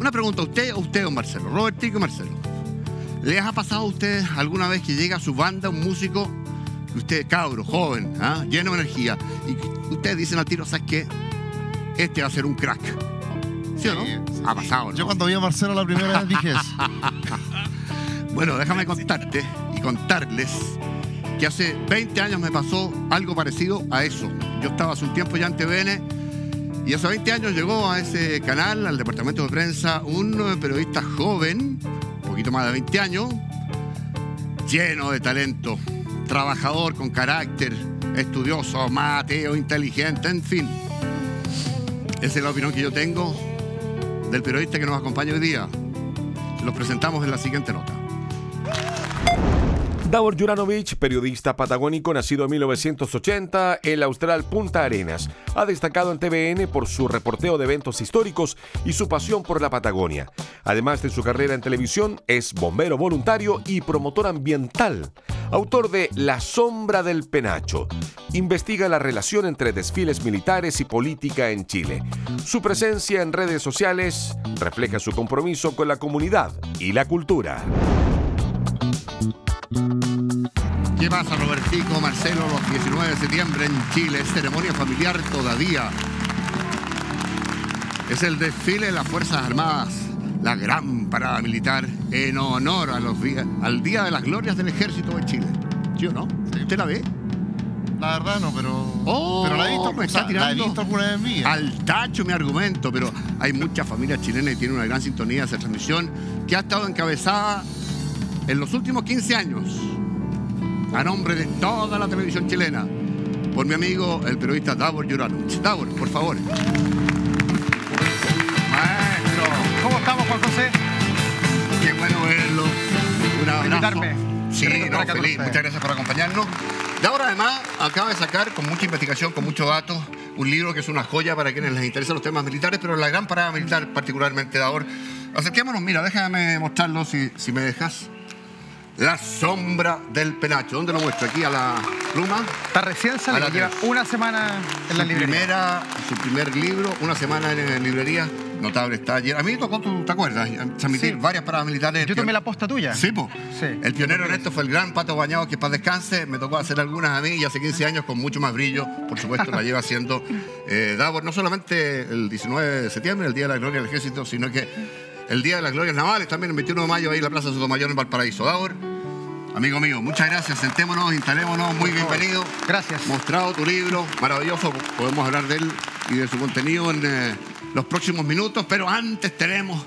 Una pregunta a usted, don Marcelo, Robertico y Marcelo. ¿Les ha pasado a ustedes alguna vez que llega a su banda un músico, que usted, cabro, joven, lleno de energía, y ustedes dicen al tiro, ¿sabes qué? Este va a ser un crack? ¿Sí o no? Sí. Ha pasado, ¿no? Yo cuando vi a Marcelo la primera vez dije eso. Bueno, déjame contarte y contarles que hace 20 años me pasó algo parecido a eso. Yo estaba hace un tiempo ya en TVN y hace 20 años llegó a ese canal, al departamento de prensa, un periodista joven, un poquito más de 20 años, lleno de talento, trabajador, con carácter, estudioso, mateo, inteligente, en fin. Esa es la opinión que yo tengo del periodista que nos acompaña hoy día. Los presentamos en la siguiente nota. Davor Juranovic, periodista patagónico nacido en 1980 en la austral Punta Arenas, ha destacado en TVN por su reporteo de eventos históricos y su pasión por la Patagonia. Además de su carrera en televisión, es bombero voluntario y promotor ambiental. Autor de La sombra del penacho. Investiga la relación entre desfiles militares y política en Chile. Su presencia en redes sociales refleja su compromiso con la comunidad y la cultura. ¿Qué pasa, Robertico, Marcelo? Los 19 de septiembre en Chile es ceremonia familiar todavía. Es el desfile de las Fuerzas Armadas, la gran parada militar en honor a al Día de las Glorias del Ejército de Chile. ¿Sí o no? Sí. ¿Usted la ve? La verdad no, Oh, pero la he visto, me está la he tirando visto alguna vez mía. al tacho mi argumento, pero hay muchas familias chilenas y tienen una gran sintonía de esa transmisión que ha estado encabezada en los últimos 15 años a nombre de toda la televisión chilena por mi amigo, el periodista Davor Juranovic. Davor, por favor. Maestro, ¿Cómo estamos, Juan José? qué bueno verlo. Un abrazo. Invitarme. Sí, Qué rico no, estar acá con feliz. ustedes. Muchas gracias por acompañarnos. Davor, además, acaba de sacar con mucha investigación, con muchos datos, un libro que es una joya para quienes les interesan los temas militares, pero la gran parada militar particularmente, Davor. Acerquémonos, mira, déjame mostrarlo si me dejas. La sombra del penacho. ¿Dónde lo muestro? Aquí a la pluma. Está recién A salido, la lleva tres. una semana en la librería. Su primer libro, una semana en librería. Notable está ayer. A mí me tocó, ¿te acuerdas? Transmitir Sí. varias paradas militares. Yo tomé la posta tuya. Sí, po. Sí. El pionero en esto fue el gran Pato Bañado, que paz descanse. Me tocó hacer algunas a mí y hace 15 años con mucho más brillo. Por supuesto, la lleva haciendo Davor, no solamente el 19 de septiembre, el Día de la Gloria del Ejército, sino que el Día de las Glorias Navales, también el 21 de mayo, ahí en la Plaza Sotomayor en Valparaíso. Davor, amigo mío, muchas gracias. Sentémonos, instalémonos. Muy bienvenido. Gracias. Mostrado tu libro, maravilloso. Podemos hablar de él y de su contenido en los próximos minutos, pero antes tenemos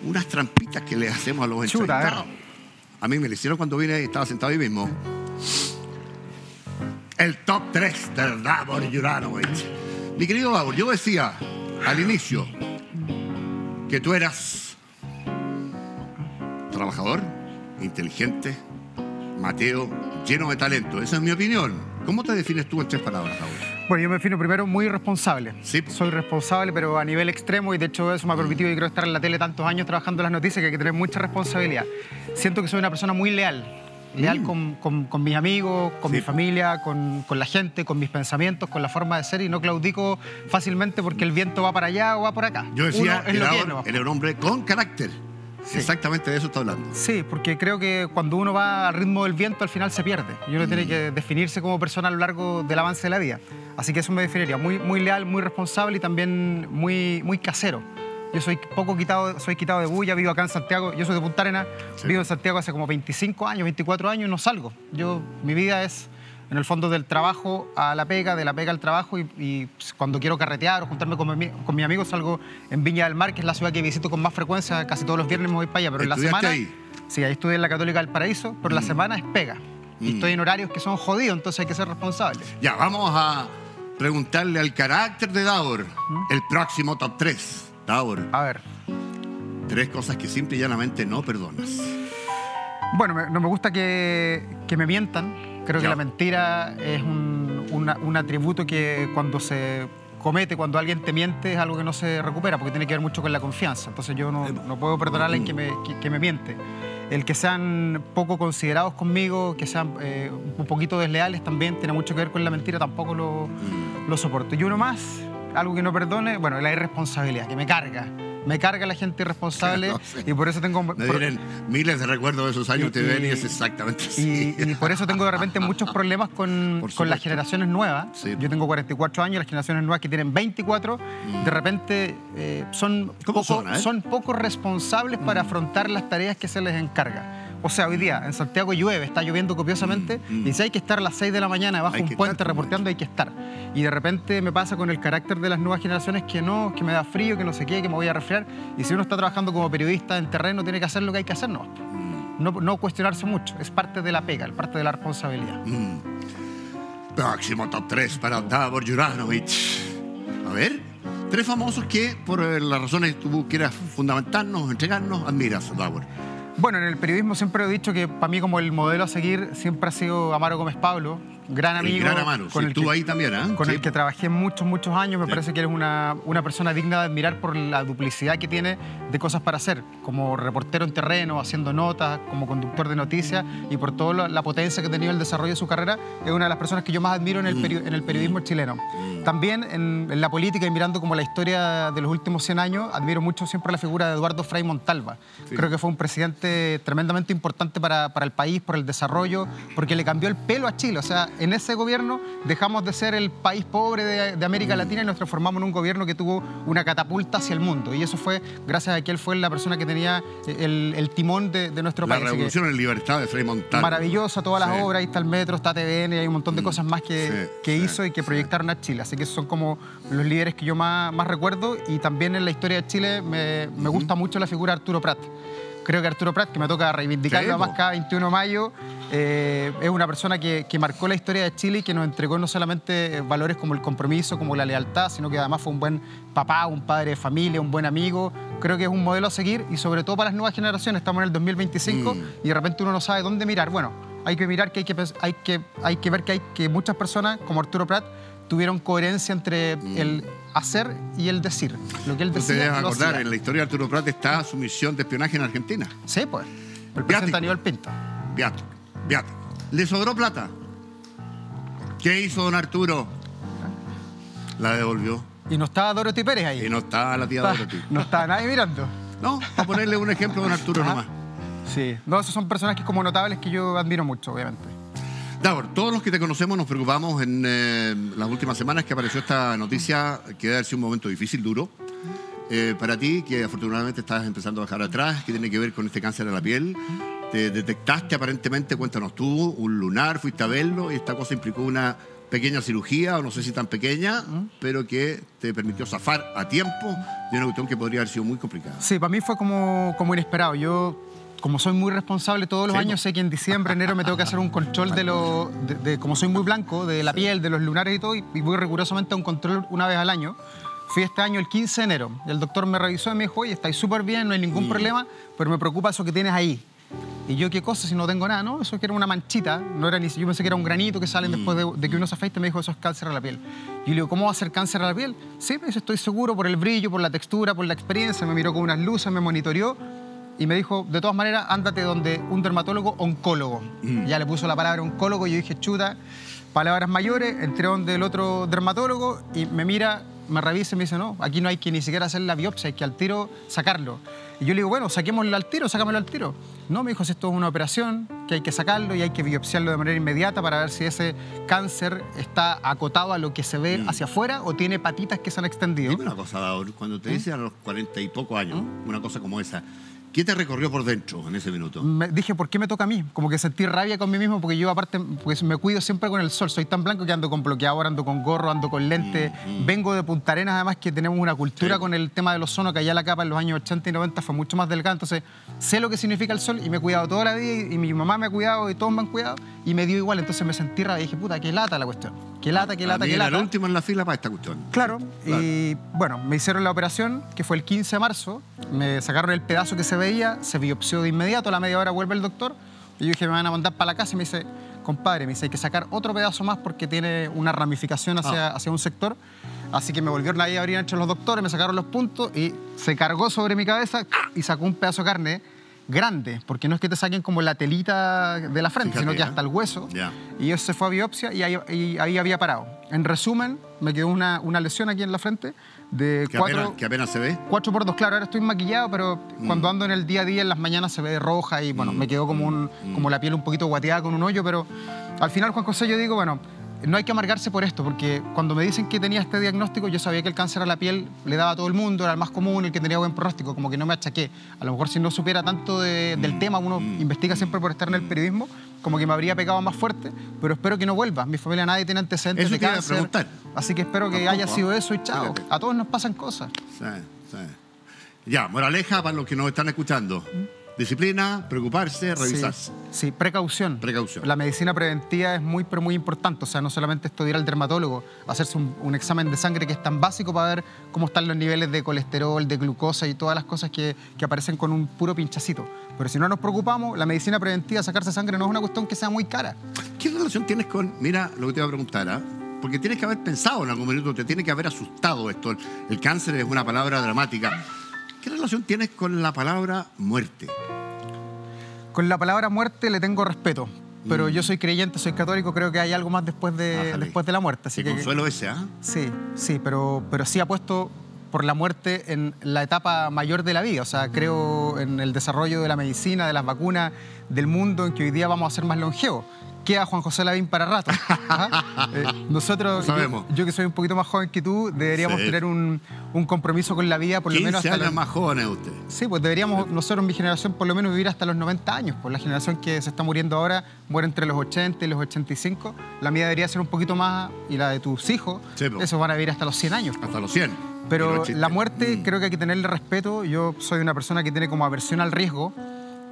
unas trampitas que le hacemos a los Chuta, entrevistados. A mí me lo hicieron cuando vine y estaba sentado ahí mismo. El top 3 de Davor Juranovic. Mi querido Davor, yo decía al inicio que tú eras trabajador, inteligente, mateo, lleno de talento. Esa es mi opinión. ¿Cómo te defines tú en 3 palabras, Davor? Bueno, yo me defino primero muy responsable. Sí. Soy responsable, pero a nivel extremo, y de hecho eso me ha permitido, yo creo, estar en la tele tantos años trabajando en las noticias, que hay que tener mucha responsabilidad. Siento que soy una persona muy leal. Leal con mis amigos, con Sí. mi familia, con la gente, con mis pensamientos, con la forma de ser, y no claudico fácilmente porque el viento va para allá o va por acá. Yo decía Uno es que lo que es Davor nomás. era un hombre con carácter. Sí. Exactamente de eso está hablando. Sí, porque creo que cuando uno va al ritmo del viento, al final se pierde. Y uno tiene que definirse como persona a lo largo del avance de la vida. Así que eso me definiría. Muy leal, muy responsable y también muy casero. Yo soy quitado de bulla, vivo acá en Santiago. Yo soy de Punta Arenas, Sí. vivo en Santiago hace como 25 años, 24 años y no salgo. Mi vida es, en el fondo, del trabajo a la pega, de la pega al trabajo, y cuando quiero carretear o juntarme con mis amigos salgo en Viña del Mar, que es la ciudad que visito con más frecuencia. Casi todos los viernes me voy para allá, pero en la ¿Estudiaste semana... ahí? Sí, ahí estudié en la Católica del Paraíso, pero la semana es pega. Y estoy en horarios que son jodidos, entonces hay que ser responsable. Ya, vamos a preguntarle al carácter de Davor el próximo top 3. Davor, A ver, 3 cosas que simple y llanamente no perdonas. bueno, no me gusta que me mientan. Creo que Ya. la mentira es un atributo que cuando se comete, cuando alguien te miente, es algo que no se recupera, porque tiene que ver mucho con la confianza. Entonces yo no puedo perdonar a alguien que me miente. El que sean poco considerados conmigo, que sean un poquito desleales también, tiene mucho que ver con la mentira, tampoco lo soporto. Y uno más, algo que no perdone, bueno, la irresponsabilidad, que me carga. Me carga la gente irresponsable No sé. y por eso tengo... Me vienen miles de recuerdos de esos años TVN y es exactamente así. Y por eso tengo de repente muchos problemas con supuesto. las generaciones nuevas. Sí. Yo tengo 44 años, las generaciones nuevas que tienen 24, de repente son ¿Cómo son, son poco responsables para afrontar las tareas que se les encarga. O sea, hoy día en Santiago llueve, está lloviendo copiosamente, y si hay que estar a las 6 de la mañana bajo Hay un que puente estar, reporteando, hay que estar. Y de repente me pasa con el carácter de las nuevas generaciones que no, que me da frío, que no sé qué, que me voy a resfriar. Y si uno está trabajando como periodista en terreno, tiene que hacer lo que hay que hacer, no. No cuestionarse mucho, es parte de la pega, es parte de la responsabilidad. Próximo top 3 para Davor Juranovic. A ver, 3 famosos que, por las razones que tú quieras fundamentarnos, entregarnos, admiras, Davor. Bueno, en el periodismo siempre he dicho que para mí como el modelo a seguir siempre ha sido Amaro Gómez Pablo, gran amigo. El gran Amaro, sí, estuvo ahí también, ¿eh? Con Sí. el que trabajé muchos años. Me Sí. parece que eres una persona digna de admirar por la duplicidad que tiene de cosas para hacer, como reportero en terreno, haciendo notas, como conductor de noticias y por toda la potencia que ha tenido el desarrollo de su carrera. Es una de las personas que yo más admiro en el periodismo chileno. También en la política y mirando como la historia de los últimos 100 años, admiro mucho siempre la figura de Eduardo Frei Montalva. Sí. Creo que fue un presidente tremendamente importante para el país, por el desarrollo, porque le cambió el pelo a Chile. O sea, en ese gobierno dejamos de ser el país pobre de América Latina y nos transformamos en un gobierno que tuvo una catapulta hacia el mundo. Y eso fue gracias a que él fue la persona que tenía el timón de nuestro La país. Así que revolución en libertad de Frei Montalva. maravillosa, todas las Sí. obras, ahí está el metro, está TVN, y hay un montón de cosas más que sí, hizo y que sí. proyectaron a Chile. Así que esos son como los líderes que yo más recuerdo. Y también en la historia de Chile me gusta mucho la figura de Arturo Prat. Creo que Arturo Prat, que me toca reivindicarlo Sí, además po. cada 21 de mayo, es una persona que marcó la historia de Chile y que nos entregó no solamente valores como el compromiso, como la lealtad, sino que además fue un buen papá, un padre de familia, un buen amigo. Creo que es un modelo a seguir y sobre todo para las nuevas generaciones. Estamos en el 2025 y de repente uno no sabe dónde mirar. Bueno, hay que mirar que hay que ver que muchas personas como Arturo Prat tuvieron coherencia entre el hacer y el decir. Lo que él Tú te decía, debes lo acordar, hacía. en la historia de Arturo Prat está su misión de espionaje en Argentina. Sí, pues. El Viático. presidente Aníbal Pinto. Viático. ¿Le sobró plata? ¿Qué hizo don Arturo? La devolvió. Y no estaba Dorothy Pérez ahí. Y no estaba la tía Dorothy. No estaba nadie mirando. No, para ponerle un ejemplo a don Arturo Ajá. nomás. Sí. No, esos son personajes como notables que yo admiro mucho, obviamente. Davor, todos los que te conocemos nos preocupamos en las últimas semanas que apareció esta noticia que debe haber sido un momento difícil, duro. Para ti, que afortunadamente estás empezando a bajar atrás, que tiene que ver con este cáncer de la piel. Te detectaste aparentemente, cuéntanos tú, un lunar, fuiste a verlo y esta cosa implicó una pequeña cirugía, o no sé si tan pequeña, pero que te permitió zafar a tiempo de una cuestión que podría haber sido muy complicada. Sí, para mí fue como inesperado. Yo, como soy muy responsable todos los Sí, años, sé que en diciembre, enero me tengo que hacer un control como soy muy blanco, de la piel, de los lunares y todo, y voy rigurosamente a un control una vez al año. Fui este año el 15 de enero. El doctor me revisó y me dijo, oye, estáis súper bien, no hay ningún problema, pero me preocupa eso que tienes ahí. Y yo, ¿qué cosa? Si no tengo nada, ¿no? Eso que era una manchita, no era ni yo pensé que era un granito que salen después de que uno se afeita. Me dijo, eso es cáncer a la piel. Y yo le digo, ¿cómo va a ser cáncer a la piel? Sí, me dice, estoy seguro por el brillo, por la textura, por la experiencia. Me miró con unas luces, me monitoreó y me dijo, de todas maneras, ándate donde un dermatólogo oncólogo. Ya le puso la palabra oncólogo y yo dije, chuta, palabras mayores. Entré donde el otro dermatólogo y me mira, me revisa y me dice, no, aquí no hay que ni siquiera hacer la biopsia, hay que al tiro sacarlo. Y yo le digo, bueno, saquémoslo al tiro, sácamelo al tiro. No, me dijo, si esto es una operación, que hay que sacarlo y hay que biopsiarlo de manera inmediata para ver si ese cáncer está acotado a lo que se ve hacia afuera o tiene patitas que se han extendido. Dime una cosa, Davor, cuando te dicen a los 40 y pocos años una cosa como esa, ¿qué te recorrió por dentro en ese minuto? Dije, ¿por qué me toca a mí? Como que sentí rabia con mí mismo porque yo aparte pues, me cuido siempre con el sol. Soy tan blanco que ando con bloqueador, ando con gorro, ando con lente. Vengo de Punta Arenas, además que tenemos una cultura con el tema del ozono, que allá la capa en los años 80 y 90 fue mucho más delgada. Entonces sé lo que significa el sol y me he cuidado toda la vida y mi mamá me ha cuidado y todos me han cuidado y me dio igual. Entonces me sentí rabia y dije, puta, qué lata la cuestión. Qué lata, qué lata, A mí qué era lata. el último en la fila para esta cuestión. Claro, y bueno, me hicieron la operación, que fue el 15 de marzo, me sacaron el pedazo que se veía, se biopsió de inmediato, a la media hora vuelve el doctor, y yo dije, me van a mandar para la casa, y me dice, compadre, me dice, hay que sacar otro pedazo más porque tiene una ramificación hacia un sector, así que me volvieron ahí a abrir entre los doctores, me sacaron los puntos, y se cargó sobre mi cabeza y sacó un pedazo de carne grande, porque no es que te saquen como la telita de la frente, Fíjate, sino que hasta el hueso. Ya. Y eso se fue a biopsia y ahí había parado. En resumen, me quedó una lesión aquí en la frente de que apenas se ve. 4x2, claro, ahora estoy maquillado, pero cuando ando en el día a día, en las mañanas se ve roja y bueno, me quedó como la piel un poquito guateada con un hoyo, pero al final, Juan José, yo digo, bueno, no hay que amargarse por esto, porque cuando me dicen que tenía este diagnóstico, yo sabía que el cáncer a la piel le daba a todo el mundo, era el más común, el que tenía buen pronóstico, como que no me achaqué. A lo mejor si no supiera tanto del tema, uno investiga siempre por estar en el periodismo, como que me habría pegado más fuerte, pero espero que no vuelva. Mi familia nadie tiene antecedentes Eso de te iba a cáncer, preguntar. así que espero que haya sido eso y chao. Fíjate. A todos nos pasan cosas. Sí, sí. Ya, moraleja para los que nos están escuchando. Disciplina, preocuparse, revisarse. Sí, precaución. Precaución. La medicina preventiva es muy, pero muy importante. O sea, no solamente estudiar al dermatólogo, hacerse un examen de sangre que es tan básico para ver cómo están los niveles de colesterol, de glucosa y todas las cosas que aparecen con un puro pinchacito. Pero si no nos preocupamos, la medicina preventiva, sacarse sangre, no es una cuestión que sea muy cara. ¿Qué relación tienes con, mira lo que te voy a preguntar, ¿ah? Porque tienes que haber pensado en algún minuto, te tiene que haber asustado esto. El cáncer es una palabra dramática. ¿Qué relación tienes con la palabra muerte? Con la palabra muerte le tengo respeto, pero yo soy creyente, soy católico, creo que hay algo más después de la muerte. Así Qué consuelo ese, ¿ah? Sí, pero sí apuesto por la muerte en la etapa mayor de la vida. O sea, creo en el desarrollo de la medicina, de las vacunas, del mundo, en que hoy día vamos a ser más longevos. Queda Juan José Lavín para rato. Nosotros, yo que soy un poquito más joven que tú, deberíamos tener un compromiso con la vida por lo menos hasta 15 años más jóvenes usted. Sí, pues deberíamos nosotros, mi generación, por lo menos vivir hasta los 90 años. Pues la generación que se está muriendo ahora muere entre los 80 y los 85. La mía debería ser un poquito más, y la de tus hijos, esos van a vivir hasta los 100 años. Hasta los 100. Pero la muerte creo que hay que tenerle respeto. Yo soy una persona que tiene como aversión al riesgo.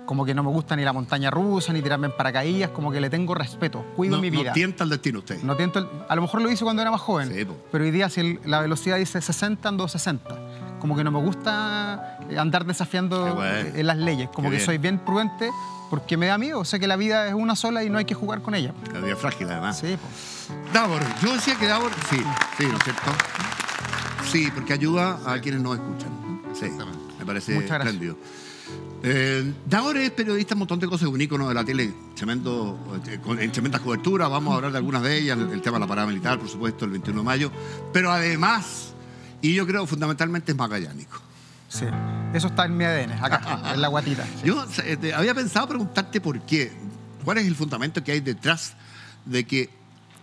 Como que no me gusta ni la montaña rusa, ni tirarme en paracaídas, como que le tengo respeto, cuido mi vida. No tienta el destino usted. No tiento a lo mejor lo hice cuando era más joven, pero hoy día si la velocidad dice 60, ando 60. Como que no me gusta andar desafiando en las leyes, como que soy bien prudente porque me da miedo. Sé que la vida es una sola y no hay que jugar con ella. La vida es frágil, además. Sí, pues. Davor, yo decía que Davor, sí, ¿no es cierto? Sí, porque ayuda a quienes nos escuchan. Sí, me parece espléndido. Davor es periodista, un montón de cosas, un ícono de la tele, en tremendas coberturas. Vamos a hablar de algunas de ellas, el tema de la parada militar, por supuesto, el 21 de mayo. Pero además, y yo creo fundamentalmente, es magallánico. Sí, eso está en mi ADN, acá, en la guatita. Sí. Yo había pensado preguntarte por qué. ¿Cuál es el fundamento que hay detrás de que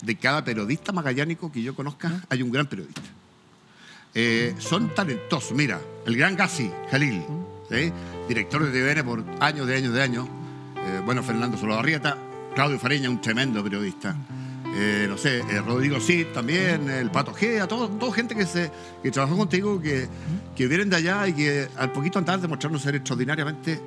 de cada periodista magallánico que yo conozca hay un gran periodista? Son talentosos. Mira, el gran Gassi Jalil, ¿sí? Director de TVN por años. Bueno, Fernando Solobarrieta, Claudio Fareña, un tremendo periodista. No sé, Rodrigo Cid también, el Pato Gea, todo gente que trabajó contigo, que vienen de allá y que al poquito antes de mostrarnos ser extraordinariamente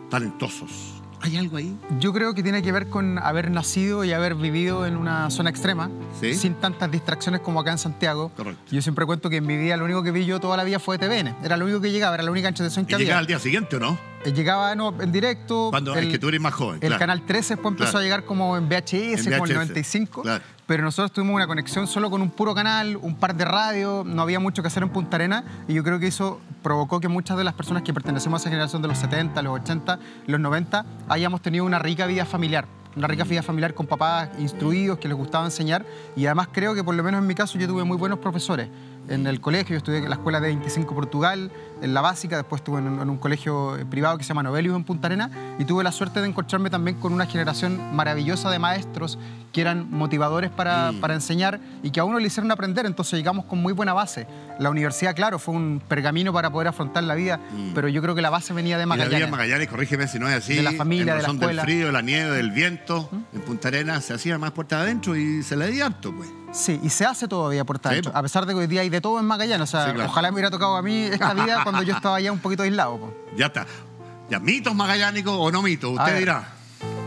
talentosos. ¿Hay algo ahí? Yo creo que tiene que ver con haber nacido y haber vivido en una zona extrema, sin tantas distracciones como acá en Santiago. Correcto. Yo siempre cuento que en mi vida lo único que vi yo toda la vida fue TVN. Era lo único que llegaba, era la única entretención que había. ¿Llegaba al día siguiente o no? Llegaba en directo. Es que tú eres más joven. El Canal 13 después empezó a llegar como en VHS, como el 95. Claro. Pero nosotros tuvimos una conexión solo con un puro canal, un par de radios, no había mucho que hacer en Punta Arenas, y yo creo que eso provocó que muchas de las personas que pertenecemos a esa generación de los 70, los 80, los 90, hayamos tenido una rica vida familiar. Una rica vida familiar con papás instruidos que les gustaba enseñar, y además creo que por lo menos en mi caso yo tuve muy buenos profesores. En el colegio, yo estudié en la escuela de 25 Portugal, en la básica, después estuve en un colegio privado que se llama Novelius en Punta Arenas, y tuve la suerte de encontrarme también con una generación maravillosa de maestros que eran motivadores para enseñar y que a uno le hicieron aprender, entonces llegamos con muy buena base. La universidad, claro, fue un pergamino para poder afrontar la vida, pero yo creo que la base venía de Magallanes. Y la vida de Magallanes, corrígeme si no es así, de la familia, en de la escuela. Del frío, de la nieve, del viento, en Punta Arenas se hacía más puerta adentro y se le di harto, pues. Sí, y se hace todavía puerta adentro, a pesar de que hoy día hay de todo en Magallanes. O sea, claro. Ojalá me hubiera tocado a mí esta vida cuando yo estaba ya un poquito aislado. Pues. Ya está. Ya, ¿mitos magallánicos o no mitos? Usted dirá.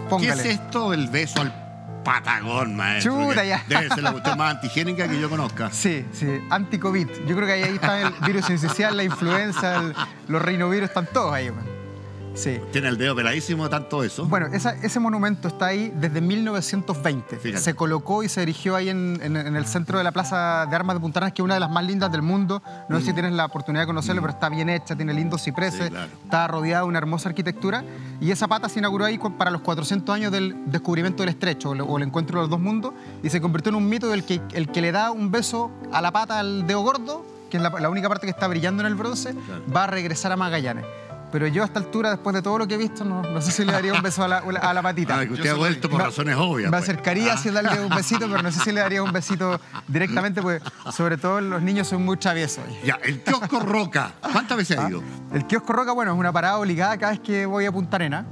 Póngale. ¿Qué es esto del beso al patagón, maestro? Chuta, ya. Debe ser la cuestión más antigénica que yo conozca. Sí, anti-COVID. Yo creo que ahí está el virus incisional, la influenza, los rinovirus, están todos ahí. Man. Sí. Tiene el dedo peladísimo de tanto eso. Bueno, ese monumento está ahí desde 1920. Fíjate. Se colocó y se erigió ahí en el centro de la Plaza de Armas de Punta Arenas, que es una de las más lindas del mundo. No sé si tienes la oportunidad de conocerlo, pero está bien hecha, tiene lindos cipreses, Sí, claro. está rodeada de una hermosa arquitectura. Y esa pata se inauguró ahí para los 400 años del descubrimiento del estrecho o el encuentro de los dos mundos, y se convirtió en un mito del que el que le da un beso a la pata al dedo gordo, que es la única parte que está brillando en el bronce, Claro. va a regresar a Magallanes. Pero yo a esta altura, después de todo lo que he visto, no sé si le daría un beso a la patita. Ah, que usted ha vuelto por razones obvias. Me pues. acercaría así a darle un besito, pero no sé si le daría un besito directamente, porque sobre todo los niños son muy traviesos. Ya, el kiosco Roca. ¿Cuántas veces ha ido? El kiosco Roca, bueno, es una parada obligada cada vez que voy a Punta Arenas.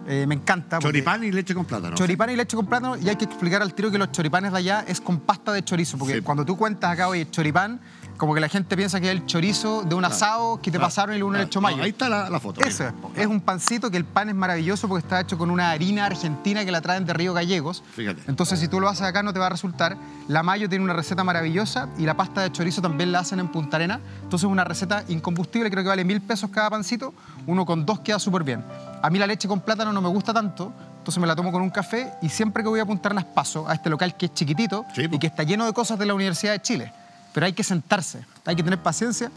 Me encanta. porque- Choripán y leche con plátano. Choripán y leche con plátano, y hay que explicar al tiro que los choripanes de allá es con pasta de chorizo, porque Sí. cuando tú cuentas acá, oye, choripán, como que la gente piensa que es el chorizo de un asado que te pasaron y luego le echó mayo. No, ahí está la foto. Eso mira. es un pancito que el pan es maravilloso porque está hecho con una harina argentina que la traen de Río Gallegos. Fíjate. Entonces, si tú lo haces acá, no te va a resultar. La mayo tiene una receta maravillosa y la pasta de chorizo también la hacen en Punta Arenas. Entonces, una receta incombustible, creo que vale 1.000 pesos cada pancito. Uno con dos queda súper bien. A mí la leche con plátano no me gusta tanto, entonces me la tomo con un café y siempre que voy a Punta Arenas paso a este local que es chiquitito Sí, po. y que está lleno de cosas de la Universidad de Chile. Pero hay que sentarse, hay que tener paciencia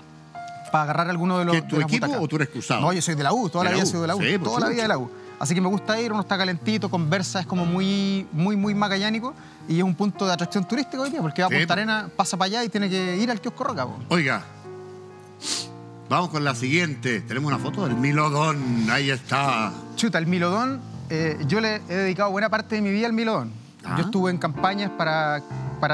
para agarrar alguno de los. ¿Que tu de las equipo butacas. o tú eres cruzado? No, yo soy de la U, toda ¿De la la vida he U? sido de la U, Sí, por toda la vida de la supuesto. U. Así que me gusta ir, uno está calentito, conversa, es como muy magallánico y es un punto de atracción turística hoy día, porque va a Sí, Punta po. Arenas, pasa para allá y tiene que ir al kiosco Roca. Po. Oiga, vamos con la siguiente. Tenemos una foto del Milodón. Ahí está. Chuta, el Milodón, yo le he dedicado buena parte de mi vida al Milodón. Ah. Yo estuve en campañas para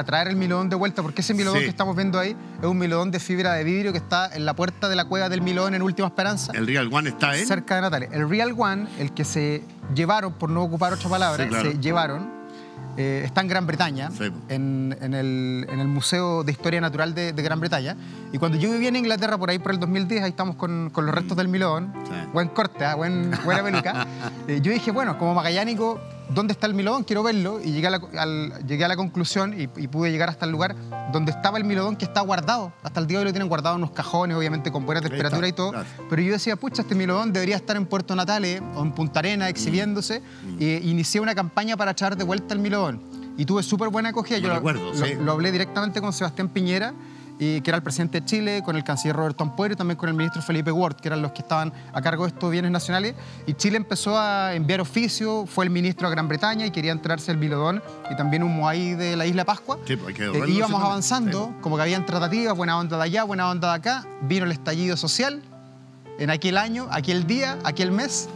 traer el Milodón de vuelta, porque ese Milodón Sí. que estamos viendo ahí es un Milodón de fibra de vidrio que está en la puerta de la cueva del Milodón en Última Esperanza. El Real One está en. Cerca de Natales. El Real One, el que se llevaron, por no ocupar otra palabra, Sí, claro. se llevaron, está en Gran Bretaña, Sí. en el Museo de Historia Natural de Gran Bretaña. Y cuando yo vivía en Inglaterra, por ahí por el 2010, ahí estamos con los restos del Milodón. Sí. Buen corte, buena peluca. Yo dije, bueno, como magallánico, ¿dónde está el Milodón? Quiero verlo. Y llegué a la conclusión y pude llegar hasta el lugar donde estaba el Milodón, que está guardado. Hasta el día de hoy lo tienen guardado en unos cajones, obviamente con buena temperatura y todo. claro. Pero yo decía, pucha, este Milodón debería estar en Puerto Natales o en Punta Arenas exhibiéndose. E inicié una campaña para traer de vuelta el Milodón. Y tuve súper buena acogida. Lo Yo recuerdo, sí. lo hablé directamente con Sebastián Piñera, que era el presidente de Chile, con el canciller Roberto Ampuero y también con el ministro Felipe Ward, que eran los que estaban a cargo de estos bienes nacionales. Y Chile empezó a enviar oficio, fue el ministro a Gran Bretaña y quería enterarse el Milodón y también un moai de la isla Pascua. Sí, pues hay que verlo, Íbamos ese avanzando, también. como que habían tratativas, buena onda de allá, buena onda de acá. Vino el estallido social en aquel año, aquel día, aquel mes,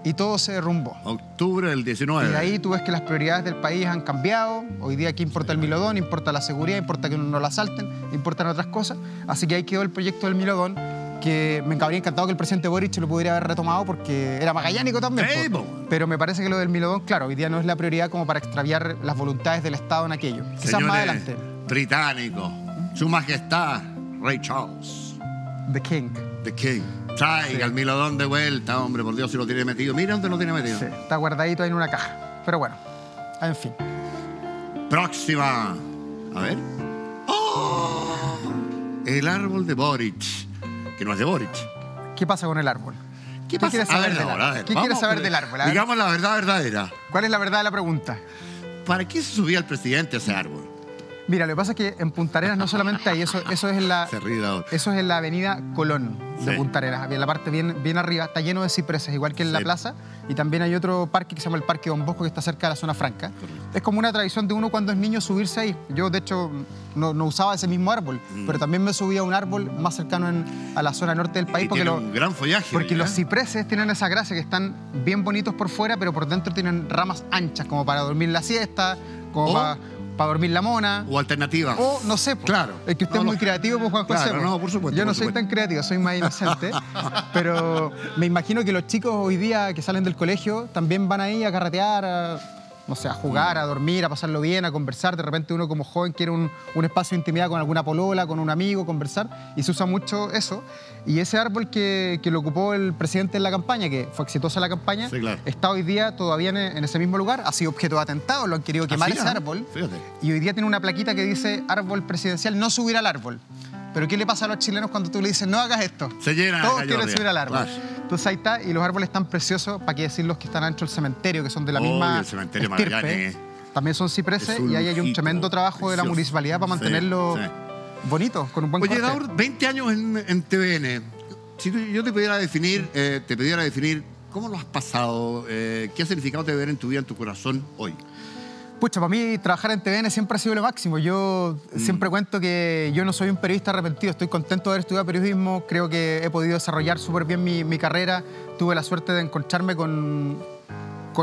y todo se derrumbó. Octubre del 19. Y de ahí tú ves que las prioridades del país han cambiado. Hoy día aquí importa el Milodón, importa la seguridad, importa que no lo asalten, importan otras cosas. Así que ahí quedó el proyecto del Milodón, que me habría encantado que el presidente Boric lo pudiera haber retomado porque era magallánico también. Sí, po. po. Pero me parece que lo del Milodón, claro, hoy día no es la prioridad como para extraviar las voluntades del Estado en aquello. Quizás más adelante. Británico, Su Majestad, Rey Charles, The King. The King. Traiga el Milodón de vuelta, hombre, por Dios, si lo tiene metido. Mira dónde lo tiene metido. Sí, está guardadito ahí en una caja. Pero bueno, en fin. Próxima. A ver. ¡Oh! El árbol de Boric. Que no es de Boric. ¿Qué pasa con el árbol? ¿Qué pasa? quieres A saber ver, del ahora, árbol? a ver, ¿Qué vamos, quieres saber del árbol? A ver, Digamos la verdad verdadera. ¿cuál es la verdad de la pregunta? ¿Para qué se subía el presidente a ese árbol? Mira, lo que pasa es que en Punta Arenas no solamente hay, eso es en la, Se ríe de ahora. eso es en la avenida Colón de Sí. Punta Arenas, en la parte bien arriba, está lleno de cipreses, igual que en la Sí. plaza, y también hay otro parque que se llama el Parque Don Bosco, que está cerca de la zona franca. Es como una tradición de uno cuando es niño subirse ahí. Yo, de hecho, no usaba ese mismo árbol, pero también me subía a un árbol más cercano a la zona norte del país, Y porque, tiene un gran follaje. porque ¿eh? los cipreses tienen esa gracia que están bien bonitos por fuera, pero por dentro tienen ramas anchas, como para dormir la siesta, como O- para dormir la mona. O alternativas. O no sé, po. Claro. Es que usted No, es muy no. creativo, pues Juan José. Claro, po. no, por supuesto, Yo no por soy supuesto. tan creativo, soy más inocente. Pero me imagino que los chicos hoy día que salen del colegio también van ahí a carretear, no sé, a jugar, a dormir, a pasarlo bien, a conversar. De repente uno como joven quiere un espacio de intimidad con alguna polola, con un amigo, conversar. Y se usa mucho eso. Y ese árbol que lo ocupó el presidente en la campaña, que fue exitosa la campaña, Sí, claro. está hoy día todavía en ese mismo lugar. Ha sido objeto de atentado, lo han querido quemar Así, ese ¿ah? árbol. Fíjate. Y hoy día tiene una plaquita que dice árbol presidencial, no subir al árbol. Pero ¿qué le pasa a los chilenos cuando tú le dices no hagas esto? Se llenan. Todos quieren subir al árbol. Claro. Entonces ahí está, y los árboles tan preciosos, para qué decir los que están dentro del cementerio, que son de la Uy, misma el cementerio estirpe. Magallanes. También son cipreses, Es un y ahí hay un lujito, tremendo trabajo de la precioso. municipalidad para Sí, mantenerlo sí. bonito, con un buen Oye, corte. Daur, 20 años en TVN. Si yo te pudiera definir, cómo lo has pasado, qué ha significado TVN en tu vida, en tu corazón hoy. Pucha, para mí trabajar en TVN siempre ha sido lo máximo. Yo siempre cuento que yo no soy un periodista arrepentido. Estoy contento de haber estudiado periodismo. Creo que he podido desarrollar súper bien mi carrera. Tuve la suerte de encontrarme con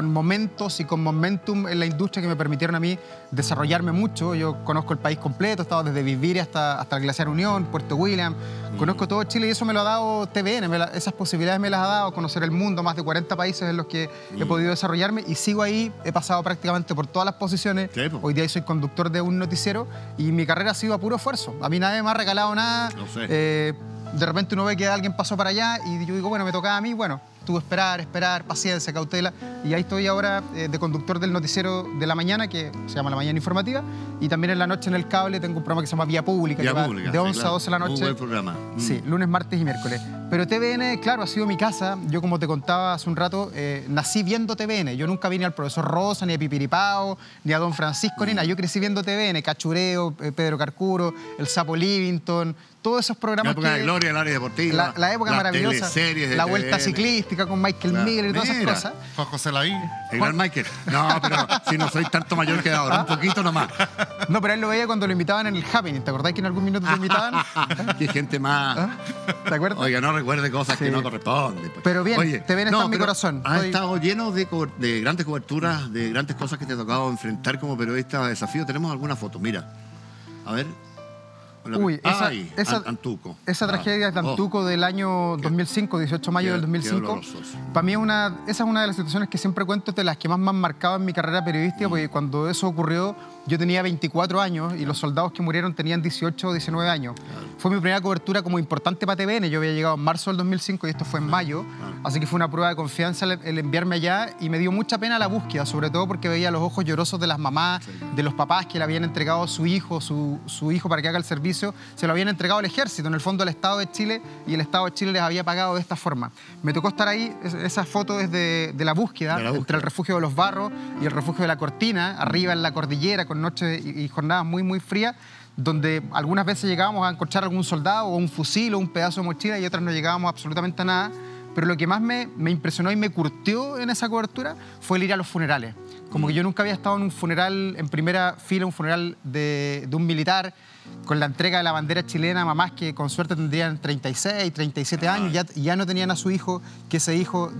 momentos y con momentum en la industria que me permitieron a mí desarrollarme mucho. Yo conozco el país completo, he estado desde Vivir hasta el Glaciar Unión, Puerto William. Conozco todo Chile y eso me lo ha dado TVN. Esas posibilidades me las ha dado, conocer el mundo, más de 40 países en los que he podido desarrollarme, y sigo ahí. He pasado prácticamente por todas las posiciones. Sí, po. Hoy día soy conductor de un noticiero y mi carrera ha sido a puro esfuerzo. A mí nadie me ha regalado nada. Lo sé. De repente uno ve que alguien pasó para allá y yo digo, bueno, me tocaba a mí, bueno, tuve que esperar, paciencia, cautela, y ahí estoy ahora de conductor del noticiero de la mañana, que se llama La Mañana Informativa, y también en la noche en el cable tengo un programa que se llama Vía Pública, Vía que va Pública, de 11 claro. a 12 de la noche. Muy buen programa. Sí, lunes, martes y miércoles. Pero TVN, claro, ha sido mi casa. Yo, como te contaba hace un rato, nací viendo TVN. Yo nunca vine al Profesor Rosa, ni a Pipiripao, ni a Don Francisco, ni nada. Yo crecí viendo TVN, Cachureo, Pedro Carcuro, El Sapo Livington, todos esos programas. La época de gloria, el área deportiva. La época las maravillosa. teleseries de La Vuelta TVN. Ciclística con Michael Claro. Miller y todas esas Mira. cosas. Juan José Lavín. El gran Michael. No, pero si no soy tanto mayor que ahora, un poquito nomás. No, pero él lo veía cuando lo invitaban en el Happening. ¿Te acordás que en algún minuto te invitaban? Qué gente más. ¿Te acuerdas? Oiga, no recuerde cosas que Sí. no corresponden. pues. Pero bien, TVN está en mi pero corazón. Has Estoy- estado lleno de grandes coberturas, de grandes cosas que te ha tocado enfrentar como periodista de desafío. Tenemos alguna foto, mira. A ver. Uy, esa Antuco. Esa tragedia de Antuco del año 2005, 18 de mayo del 2005, para mí esa es una de las situaciones que siempre cuento, de las que más me han marcado en mi carrera periodística, porque cuando eso ocurrió yo tenía 24 años y los soldados que murieron tenían 18 o 19 años. Claro. Fue mi primera cobertura como importante para TVN. Yo había llegado en marzo del 2005 y esto fue en mayo, así que fue una prueba de confianza el enviarme allá, y me dio mucha pena la búsqueda, sobre todo porque veía los ojos llorosos de las mamás, de los papás que le habían entregado a su hijo, su hijo para que haga el servicio, se lo habían entregado al ejército, en el fondo al Estado de Chile, y el Estado de Chile les había pagado de esta forma. Me tocó estar ahí, esa foto es de la búsqueda, entre el refugio de los Barros y el refugio de la Cortina, arriba en la cordillera, con noches y jornadas muy, muy frías, donde algunas veces llegábamos a encontrar algún soldado o un fusil o un pedazo de mochila, y otras no llegábamos absolutamente a nada. Pero lo que más me impresionó y me curtió en esa cobertura fue el ir a los funerales. Como que yo nunca había estado en un funeral en primera fila, un funeral de un militar, con la entrega de la bandera chilena a mamás que con suerte tendrían 36, 37 años, y ya no tenían a su hijo, que ese hijo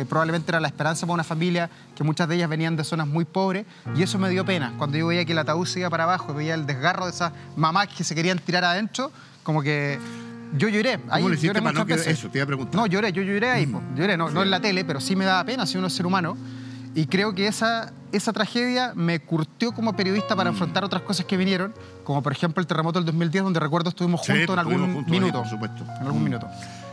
probablemente era la esperanza para una familia, que muchas de ellas venían de zonas muy pobres, y eso me dio pena. Cuando yo veía que el ataúd se iba para abajo, veía el desgarro de esas mamás que se querían tirar adentro, como que yo lloré. ¿Cómo le hiciste para no quedar eso? Te iba a preguntar. No, lloré ahí. Lloré, no en la tele, pero sí me daba pena si uno es ser humano. Y creo que esa tragedia me curtió como periodista para afrontar otras cosas que vinieron, como por ejemplo el terremoto del 2010, donde recuerdo estuvimos juntos en algún minuto. Por supuesto. En algún minuto.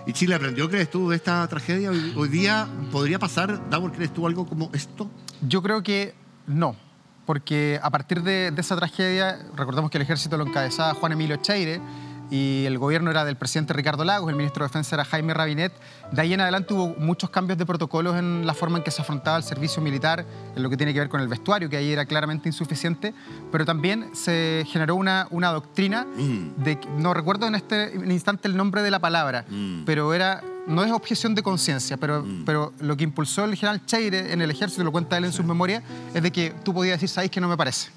¿Y Chile aprendió, crees tú, de esta tragedia? ¿Hoy día podría pasar, Davor, crees tú, algo como esto? Yo creo que no, porque a partir de esa tragedia, recordemos que el ejército lo encabezaba Juan Emilio Cheire, y el gobierno era del presidente Ricardo Lagos, el ministro de Defensa era Jaime Rabinet. De ahí en adelante hubo muchos cambios de protocolos en la forma en que se afrontaba el servicio militar, en lo que tiene que ver con el vestuario, que ahí era claramente insuficiente, pero también se generó una doctrina de, no recuerdo en este instante el nombre de la palabra, pero no es objeción de conciencia, pero lo que impulsó el general Cheire en el ejército, lo cuenta él en sus memorias, es de que tú podías decir, ¿sabéis que no me parece?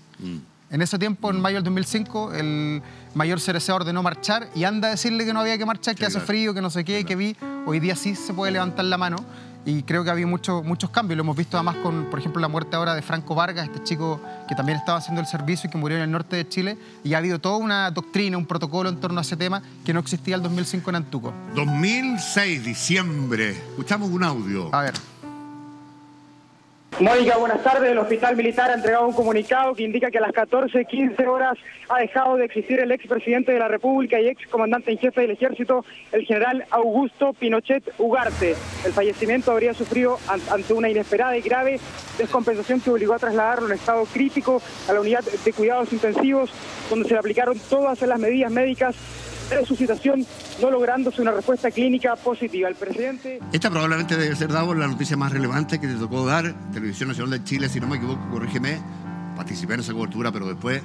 En ese tiempo, en mayo del 2005, el mayor Cereceda ordenó marchar, y anda a decirle que no había que marchar, que hace frío, que no sé qué, que vi. Hoy día sí se puede levantar la mano, y creo que ha habido muchos cambios. Lo hemos visto además con, por ejemplo, la muerte ahora de Franco Vargas, este chico que también estaba haciendo el servicio y que murió en el norte de Chile, y ha habido toda una doctrina, un protocolo en torno a ese tema que no existía el 2005 en Antuco. 2006, diciembre. Escuchamos un audio. A ver. Mónica, buenas tardes. El Hospital Militar ha entregado un comunicado que indica que a las 14:15 horas ha dejado de existir el expresidente de la República y ex comandante en jefe del Ejército, el general Augusto Pinochet Ugarte. El fallecimiento habría sufrido ante una inesperada y grave descompensación que obligó a trasladarlo en estado crítico a la unidad de cuidados intensivos, donde se le aplicaron todas las medidas médicas resucitación, no lográndose una respuesta clínica positiva. El presidente... Esta probablemente debe ser, Davor, la noticia más relevante que te tocó dar. Televisión Nacional de Chile, si no me equivoco, corrígeme, participé en esa cobertura, pero después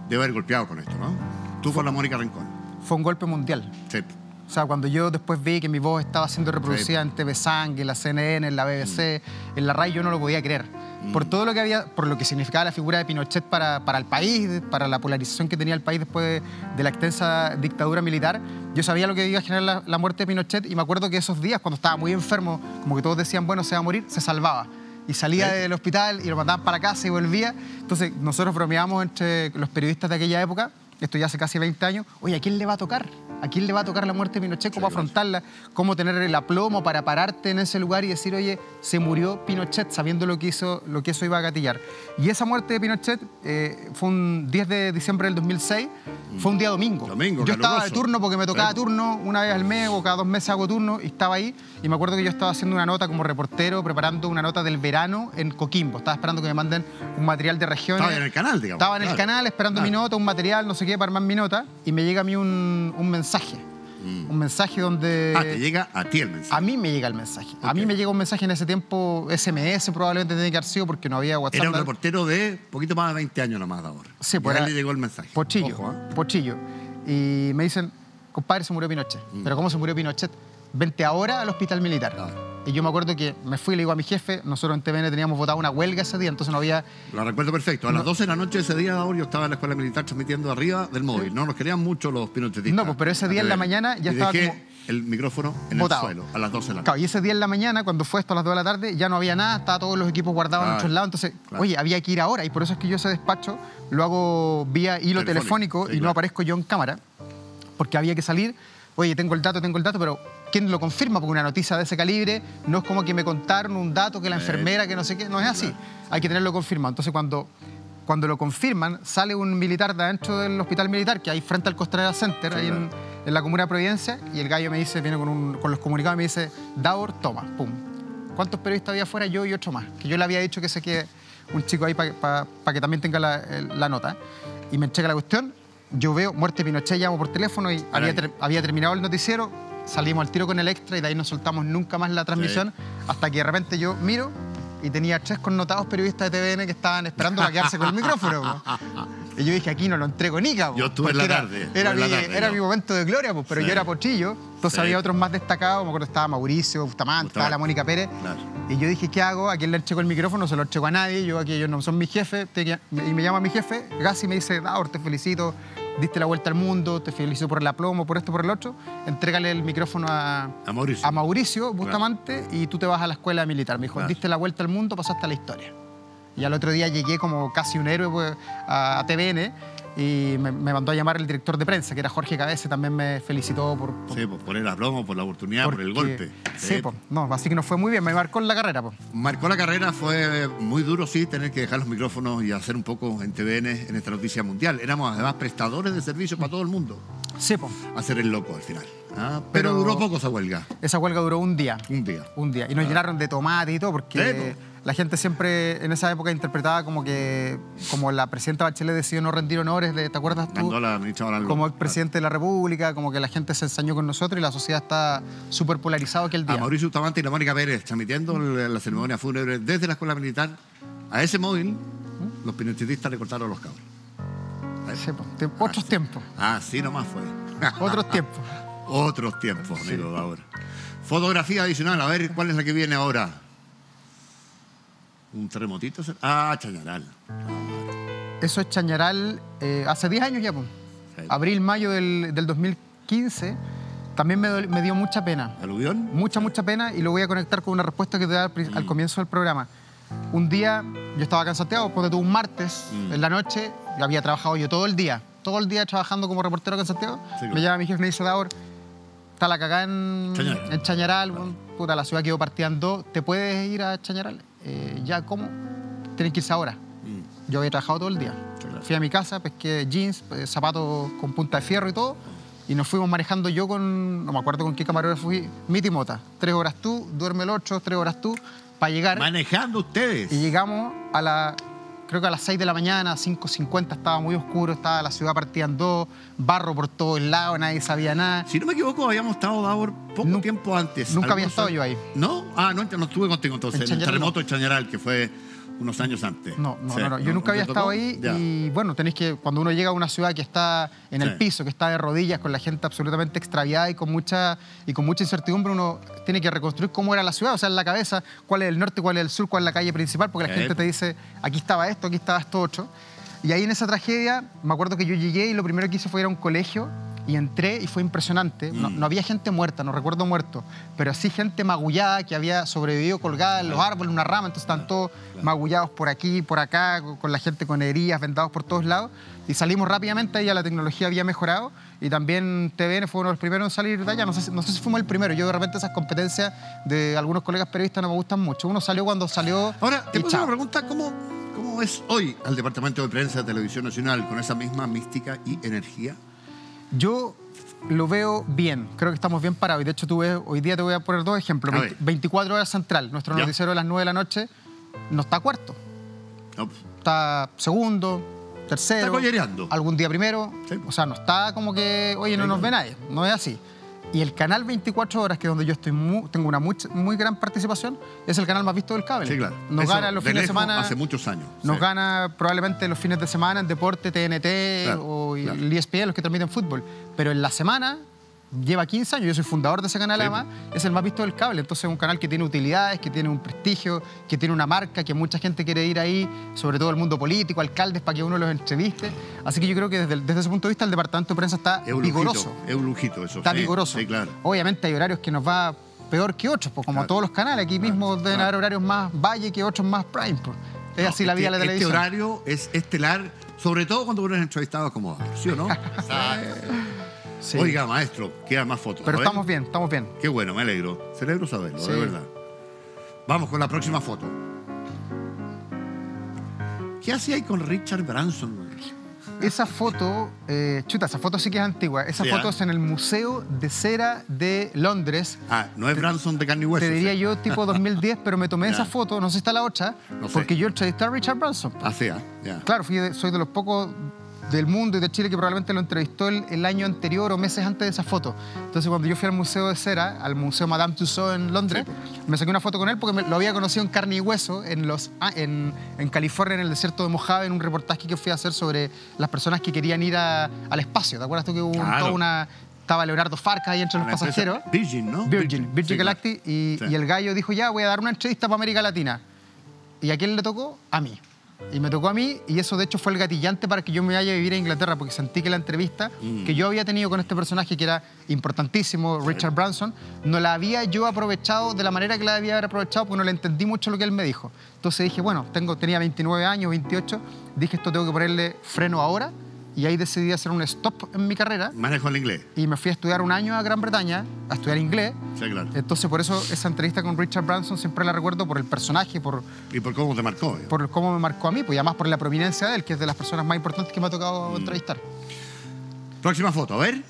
debe haber golpeado con esto, ¿no? Tú con la Mónica Rincón. Fue un golpe mundial. Sí. O sea, cuando yo después vi que mi voz estaba siendo reproducida en TV Sang, en la CNN, en la BBC, en la RAI, yo no lo podía creer. Por todo lo que había, por lo que significaba la figura de Pinochet para el país, para la polarización que tenía el país después de la extensa dictadura militar, yo sabía lo que iba a generar la muerte de Pinochet y me acuerdo que esos días, cuando estaba muy enfermo, como que todos decían, bueno, se va a morir, se salvaba. Y salía del hospital y lo mandaban para casa y volvía. Entonces, nosotros bromeábamos entre los periodistas de aquella época, esto ya hace casi 20 años, oye, ¿a quién le va a tocar? ¿A quién le va a tocar la muerte de Pinochet? ¿Cómo afrontarla? ¿Cómo tener el aplomo para pararte en ese lugar y decir, oye, se murió Pinochet, sabiendo lo que eso iba a gatillar? Y esa muerte de Pinochet fue un 10 de diciembre del 2006, fue un día domingo. Yo estaba de turno porque me tocaba turno una vez al mes o cada 2 meses hago turno y estaba ahí. Y me acuerdo que yo estaba haciendo una nota como reportero, preparando una nota del verano en Coquimbo. Estaba esperando que me manden un material de regiones. Estaba en el canal, digamos. Estaba en el canal esperando mi nota, un material, no sé qué, para armar mi nota. Y me llega a mí un mensaje. Un mensaje donde... te llega a ti el mensaje. A mí me llega el mensaje. Okay. A mí me llega un mensaje en ese tiempo, SMS probablemente tiene que haber sido porque no había WhatsApp. Era un reportero de poquito más de 20 años nomás ahora. Sí, pues le llegó el mensaje. Pochillo, Ojo, Pochillo. Y me dicen, compadre, se murió Pinochet. ¿Pero cómo se murió Pinochet? Vente ahora al hospital militar. Claro. Y yo me acuerdo que me fui y le digo a mi jefe, nosotros en TVN teníamos votado una huelga ese día, entonces no había... Lo recuerdo perfecto. A las 12 de la noche ese día, yo estaba en la escuela militar transmitiendo arriba del móvil. No nos querían mucho los pinochetistas. No, pues, pero ese día en la mañana ya estaba dejé como... el micrófono en botado. el suelo a las 12 de la noche. Claro, y ese día en la mañana, cuando fue esto a las 2 de la tarde, ya no había nada, estaban todos los equipos guardados en nuestros lados. Entonces, oye, había que ir ahora. Y por eso es que yo ese despacho lo hago vía hilo telefónico y no aparezco yo en cámara, porque había que salir. Oye, tengo el dato, pero ¿quién lo confirma? Porque una noticia de ese calibre no es como que me contaron un dato que la enfermera, que no sé qué, no es así. Hay que tenerlo confirmado. Entonces, cuando lo confirman, sale un militar de adentro del hospital militar, que hay frente al Costanera Center, ahí en la comuna de Providencia, y el gallo me dice, viene con los comunicados y me dice, Davor, toma, pum. ¿Cuántos periodistas había afuera? Yo y otro más. Que yo le había dicho que se quede un chico ahí para que también tenga la nota. Y me entrega la cuestión. Yo veo muerte de Pinochet, llamo por teléfono y había terminado el noticiero, salimos al tiro con el extra y de ahí no soltamos nunca más la transmisión hasta que de repente yo miro y tenía 3 connotados periodistas de TVN que estaban esperando para quedarse con el micrófono. Y yo dije, aquí no lo entrego ni cabo. Yo estuve en la tarde. Era mi momento de gloria, pero yo era Pochillo. Entonces había otros más destacados. Me acuerdo estaba Mauricio Bustamante, estaba la Mónica Pérez. Claro. Y yo dije, ¿qué hago? ¿A quién le entrego el micrófono? No se lo entrego a nadie. Ellos no son mi jefe. Y me llama mi jefe, Gassi, me dice, Davor, te felicito. Diste la vuelta al mundo, te felicito por el aplomo, por esto, por el otro. Entrégale el micrófono a Mauricio Bustamante y tú te vas a la escuela militar. Me dijo, diste la vuelta al mundo, pasaste a la historia. Y al otro día llegué como casi un héroe pues, a TVN y me mandó a llamar el director de prensa, que era Jorge Cabece, también me felicitó por el aplomo, por la oportunidad, por el golpe. Sí, pues, no, así que nos fue muy bien, me marcó en la carrera. Pues. Marcó la carrera, fue muy duro, sí, tener que dejar los micrófonos y hacer un poco en TVN en esta noticia mundial. Éramos además prestadores de servicios para todo el mundo. Sí, pues. Hacer el loco al final. Pero duró poco esa huelga. Esa huelga duró un día. Un día. Y nos llenaron de tomate y todo, porque la gente siempre en esa época interpretaba como la presidenta Bachelet decidió no rendir honores, ¿te acuerdas tú? Como el presidente de la República, como que la gente se ensañó con nosotros y la sociedad está súper polarizada aquel día. A Mauricio Bustamante y la Mónica Pérez transmitiendo la ceremonia fúnebre desde la escuela militar. A ese móvil, los pinochetistas le cortaron los cables. Sí, otros tiempos. Así nomás fue. Otros tiempos. Otros tiempos, amigo, de ahora. Fotografía adicional, a ver cuál es la que viene ahora. ¿Un terremotito? Chañaral. Eso es Chañaral hace 10 años ya, pues. Sí. Abril, mayo del 2015. También me dio mucha pena. ¿Aluvión? Mucha pena, y lo voy a conectar con una respuesta que te da al comienzo del programa. Un día, yo estaba acá en Santiago, ponte tú un martes, en la noche, yo había trabajado yo todo el día trabajando como reportero acá en Santiago. Sí, claro. Me llama mi jefe y me dice, Davor, está la cagada en Chañaral, claro. Puta, la ciudad quedó partida en 2, ¿te puedes ir a Chañaral? Ya, ¿cómo? Tienes que irse ahora. Yo había trabajado todo el día. Sí, claro. Fui a mi casa, pesqué jeans, zapatos con punta de fierro y todo, y nos fuimos manejando yo no me acuerdo con qué camarógrafo fui, mi Timota. 3 horas tú, duerme el 8, 3 horas tú, para llegar. ¿Manejando ustedes? Y llegamos a creo que a las 6 de la mañana, 5:50, estaba muy oscuro, estaba la ciudad partida en dos, barro por todos lados, nadie sabía nada. Si no me equivoco, habíamos estado, Davor, poco tiempo antes. Nunca había estado yo ahí. ¿No? Ah, no estuve contigo entonces. En El Chañaral terremoto de Chañaral, que fue unos años antes. No. Sí. Yo nunca había ¿te tocó? estado ahí Ya. y bueno, tenéis que, cuando uno llega a una ciudad que está en el piso, que está de rodillas, con la gente absolutamente extraviada y con mucha incertidumbre, uno tiene que reconstruir cómo era la ciudad, o sea, en la cabeza, cuál es el norte, cuál es el sur, cuál es la calle principal, porque la gente te dice, aquí estaba esto otro. Y ahí en esa tragedia, me acuerdo que yo llegué y lo primero que hice fue ir a un colegio y entré y fue impresionante. No había gente muerta, no recuerdo muerto, pero sí gente magullada que había sobrevivido colgada en los árboles, en una rama, entonces están todos magullados por aquí, por acá, con la gente con heridas, vendados por todos lados. Y salimos rápidamente, ahí ya la tecnología había mejorado y también TVN fue uno de los primeros en salir de allá. No sé si fuimos el primero. Yo de repente esas competencias de algunos colegas periodistas no me gustan mucho. Uno salió cuando salió. Ahora, te y pongo chao. una pregunta, ¿cómo es hoy al Departamento de Prensa de Televisión Nacional con esa misma mística y energía? Yo lo veo bien, creo que estamos bien parados. Y de hecho, hoy día te voy a poner dos ejemplos. A ver. 24 horas central, nuestro Ya. noticiero de las 9 de la noche, no está cuarto, No, pues, está segundo, tercero. Está collereando. Algún día primero. Sí. O sea, no está como que, oye, no Sí, nos claro. ve nadie, no es así. Y el canal 24 horas, que es donde yo estoy tengo una muy gran participación, es el canal más visto del cable. Sí, claro. Nos Eso, gana los de fines de lejos, semana. hace muchos años. Nos Sí. gana probablemente los fines de semana en deporte, TNT Claro, o claro. el ESPN, los que transmiten fútbol. Pero en la semana lleva 15 años, yo soy fundador de ese canal Sí. además, es el más visto del cable. Entonces es un canal que tiene utilidades, que tiene un prestigio, que tiene una marca, que mucha gente quiere ir ahí, sobre todo el mundo político, alcaldes, para que uno los entreviste. Así que yo creo que desde ese punto de vista el departamento de prensa está Es un vigoroso. lujito, es un lujito eso. Está sí, vigoroso. Sí, claro. Obviamente hay horarios que nos va peor que otros, pues, como Claro. todos los canales. Aquí mismo deben haber horarios más valle que otros más prime. Pues. Es así la vida de la televisión. Este horario es estelar, sobre todo cuando uno es entrevistado como Davor, ¿sí o no? Sí. Oiga, maestro, quedan más fotos. Pero A ver. estamos bien, estamos bien. Qué bueno, me alegro. Celebro saberlo, Sí. de verdad. Vamos con la próxima foto. ¿Qué hacía ahí con Richard Branson? Esa foto, esa foto sí que es antigua. Esa Sí, foto ¿ah? es en el Museo de Cera de Londres. Ah, no es Branson de carne y hueso. Te diría sí. yo tipo 2010, pero me tomé Ya. esa foto, no sé si está la otra, No sé. porque yo entrevisté a Richard Branson. Ah, sí, ya. Claro, soy de los pocos del mundo y de Chile que probablemente lo entrevistó el año anterior o meses antes de esa foto. Entonces, cuando yo fui al Museo de Cera, al Museo Madame Tussauds en Londres, me saqué una foto con él porque lo había conocido en carne y hueso en California, en el desierto de Mojave, en un reportaje que fui a hacer sobre las personas que querían ir al espacio. ¿Te acuerdas tú que hubo Claro. estaba Leonardo Farca ahí entre los La empresa pasajeros? Virgin, ¿no? Virgin Sí, Galactic. claro. Y Sí. el gallo dijo, ya, voy a dar una entrevista para América Latina. ¿Y a quién le tocó? A mí. Y me tocó a mí, y eso de hecho fue el gatillante para que yo me vaya a vivir a Inglaterra, porque sentí que la entrevista que yo había tenido con este personaje, que era importantísimo, Richard Branson, no la había yo aprovechado de la manera que la debía haber aprovechado, porque no le entendí mucho lo que él me dijo. Entonces dije, bueno, tenía 29 años, 28, dije, esto tengo que ponerle freno ahora, y ahí decidí hacer un stop en mi carrera, Manejo el inglés. y me fui a estudiar un año a Gran Bretaña, a estudiar inglés. Sí, claro. Entonces, por eso esa entrevista con Richard Branson siempre la recuerdo por el personaje, por ¿Y por cómo te marcó? cómo me marcó a mí, pues y además por la prominencia de él, que es de las personas más importantes que me ha tocado entrevistar. Próxima foto, a ver.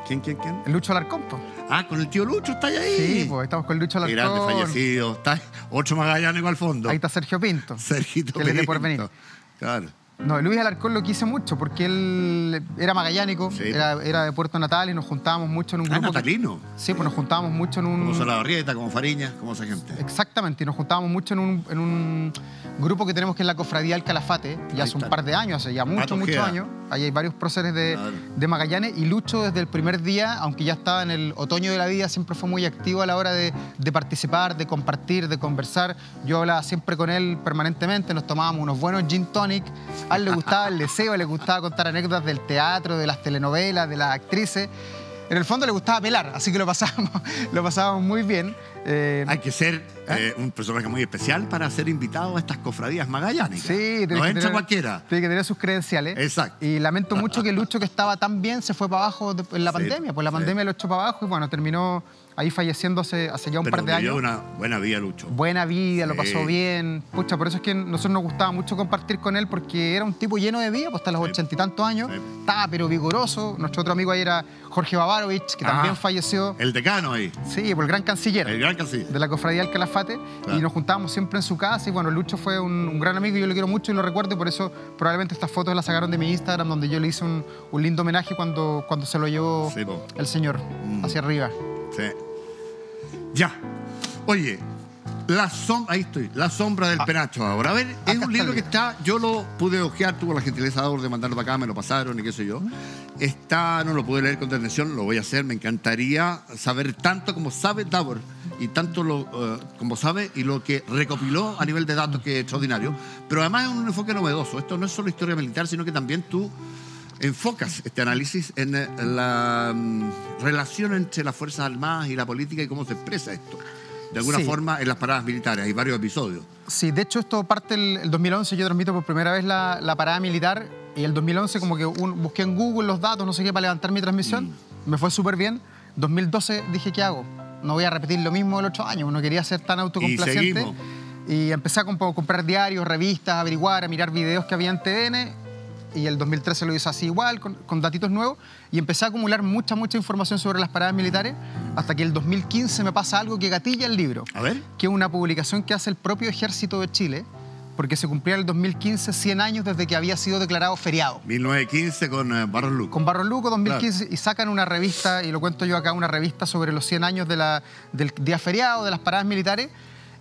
¿Quién? El Lucho Alarcón, pues. Ah, con el tío Lucho, está ahí. Sí, pues estamos con el Lucho Qué grande Alarcón. fallecido. Está otro magallánico al fondo. Ahí está Sergio Pinto. Sergito que le dé por Pinto. venir. Claro. No, Luis Alarcón lo quise mucho porque él era magallánico, Sí. era de Puerto Natal y nos juntábamos mucho en un Ah, grupo. natalino. Sí, pues nos juntábamos mucho en un... Como Salabarrieta, como Fariña, como esa gente. Exactamente, y nos juntábamos mucho en un grupo que tenemos que es la Cofradía del Calafate, ya Ahí hace un está. par de años, hace ya muchos Ojeda. años. Ahí hay varios próceres Claro. de Magallanes, y Lucho desde el primer día, aunque ya estaba en el otoño de la vida, siempre fue muy activo a la hora de participar, de compartir, de conversar. Yo hablaba siempre con él permanentemente, nos tomábamos unos buenos gin tonic. A él le gustaba el deseo, le gustaba contar anécdotas del teatro, de las telenovelas, de las actrices. En el fondo le gustaba pelar, así que lo pasábamos muy bien. Hay que ser un personaje muy especial para ser invitado a estas cofradías magallánicas. Sí, no entra cualquiera. Tiene que tener sus credenciales. Exacto. Y lamento mucho que Lucho, que estaba tan bien, se fue para abajo en la Sí, pandemia. Pues la sí. pandemia lo echó para abajo y bueno, terminó ahí falleciendo hace ya un Pero par de vivió años. una buena vida, Lucho. Buena vida, lo Sí. pasó bien. Pucha, por eso es que a nosotros nos gustaba mucho compartir con él, porque era un tipo lleno de vida, pues hasta los Sí. 80 y tantos años. Sí. Estaba pero vigoroso. Nuestro otro amigo ahí era Jorge Bavaro. Nevarovich, que también falleció. El decano ahí. Sí, por el gran canciller. El gran canciller. De la cofradía del Calafate. Claro. Y nos juntábamos siempre en su casa. Y bueno, Lucho fue un gran amigo y yo lo quiero mucho y lo recuerdo. Y por eso probablemente estas fotos las sacaron de mi Instagram, donde yo le hice un lindo homenaje cuando se lo llevó Sí, po. el señor hacia arriba. Sí. Ya. Oye, ahí estoy, La sombra del penacho ahora. A ver, es Acá está un libro el que libro. está, yo lo pude hojear, tuve la gentileza de mandarlo para acá, me lo pasaron y qué sé yo. No lo pude leer con detención, lo voy a hacer, me encantaría saber tanto como sabe Davor y tanto como sabe y lo que recopiló a nivel de datos, que es extraordinario. Pero además es un enfoque novedoso. Esto no es solo historia militar, sino que también tú enfocas este análisis en la relación entre las Fuerzas Armadas y la política y cómo se expresa esto. De alguna forma en las paradas militares, hay varios episodios. Sí, de hecho esto parte el 2011, yo transmito por primera vez la parada militar y el 2011 como que busqué en Google los datos, no sé qué, para levantar mi transmisión, me fue súper bien. 2012 dije, ¿qué hago? No voy a repetir lo mismo del 8 años, no quería ser tan autocomplaciente. Y empecé a comprar diarios, revistas, a averiguar, a mirar videos que había en TVN. Y el 2013 lo hice así igual, con datitos nuevos, y empecé a acumular mucha información sobre las paradas militares, hasta que el 2015 me pasa algo que gatilla el libro. A ver. Que es una publicación que hace el propio Ejército de Chile, porque se cumplía en el 2015 100 años desde que había sido declarado feriado. 1915 con Barros Luco. Con Barros Luco, 2015, Claro. Y sacan una revista, y lo cuento yo acá, una revista sobre los 100 años del día feriado, de las paradas militares,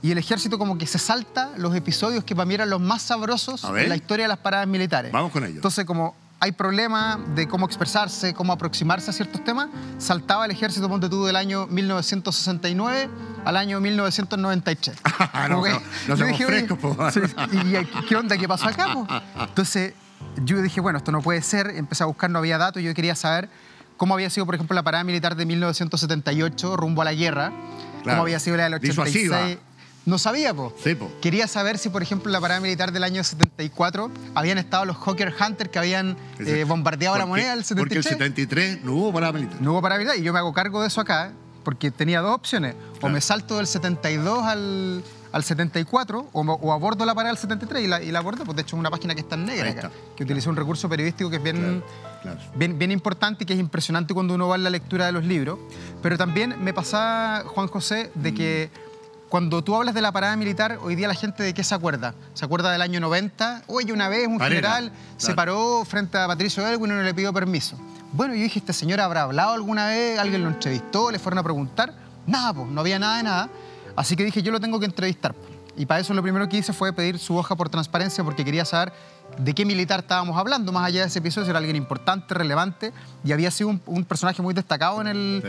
y el Ejército como que se salta los episodios que para mí eran los más sabrosos en la historia de las paradas militares. Vamos con ello. Entonces, como hay problemas de cómo expresarse, cómo aproximarse a ciertos temas, saltaba el Ejército, ponte tú, del año 1969 al año 1993. No yo somos dije, frescos, po. sí, ¿y qué onda? ¿Qué pasó acá, po? Entonces, yo dije, bueno, esto no puede ser. Empecé a buscar, no había datos. Yo quería saber cómo había sido, por ejemplo, la parada militar de 1978 rumbo a la guerra. Claro. Cómo había sido la del 86. Disuasiva. No sabía, po. Sí, po. Quería saber si, por ejemplo, la parada militar del año 74 habían estado los Hawker Hunter que habían bombardeado la moneda del 73. Porque el 73 no hubo parada militar. No hubo parada militar, y yo me hago cargo de eso acá, porque tenía dos opciones. O me salto del 72 al 74, o abordo la parada del 73 y la abordo, pues de hecho es una página que está en negra Ahí acá, está. que utiliza un recurso periodístico que es Claro. bien importante y que es impresionante cuando uno va en la lectura de los libros. Pero también me pasa, Juan José, de que cuando tú hablas de la parada militar, hoy día la gente ¿de qué se acuerda? ¿Se acuerda del año 90? Oye, una vez un general se paró frente a Patricio Elwin y no le pidió permiso. Bueno, yo dije, ¿este señor habrá hablado alguna vez? ¿Alguien lo entrevistó? ¿Le fueron a preguntar? Nada, pues, no había nada de nada. Así que dije, yo lo tengo que entrevistar. Y para eso lo primero que hice fue pedir su hoja por transparencia, porque quería saber de qué militar estábamos hablando, más allá de ese episodio, si era alguien importante, relevante, y había sido un personaje muy destacado en